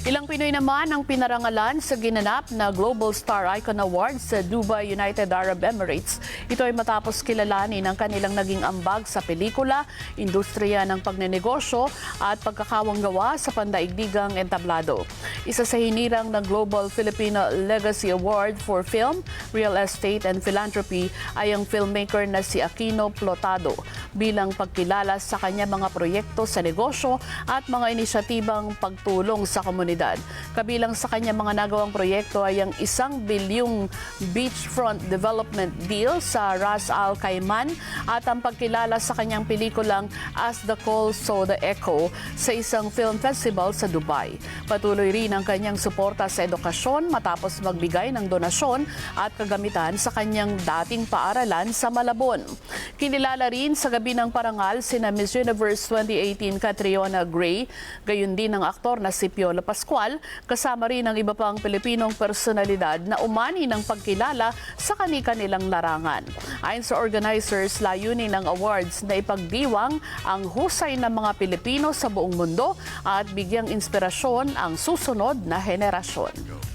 Ilang Pinoy naman ang pinarangalan sa ginanap na Global Star Icon Awards sa Dubai, United Arab Emirates. Ito ay matapos kilalanin ang kanilang naging ambag sa pelikula, industriya ng pagnenegosyo at pagkakawanggawa sa pandaigdigang entablado. Isa sa hinirang ng Global Filipino Legacy Award for Film, Real Estate and Philanthropy ay ang filmmaker na si Aquino Plotado bilang pagkilala sa kanya mga proyekto sa negosyo at mga inisyatibang pagtulong sa komunidad. Kabilang sa kanya mga nagawang proyekto ay ang 1 bilyong beachfront development deal sa Ras Al Khaimah at ang pagkilala sa kanyang pelikulang As the Cold Saw the Echo sa isang film festival sa Dubai. Patuloy rin ang kanyang suporta sa edukasyon matapos magbigay ng donasyon at kagamitan sa kanyang dating paaralan sa Malabon. Kinilala rin sa gabi ng parangal sina Miss Universe 2018 Catriona Gray, gayon din ang aktor na si Piolo Pascual, kasama rin ang iba pang Pilipinong personalidad na umani ng pagkilala sa kani-kanilang larangan. Ayon sa organizers, layunin ng awards na ipagdiwang ang husay ng mga Pilipino sa buong mundo at bigyang inspirasyon ang susunod na henerasyon.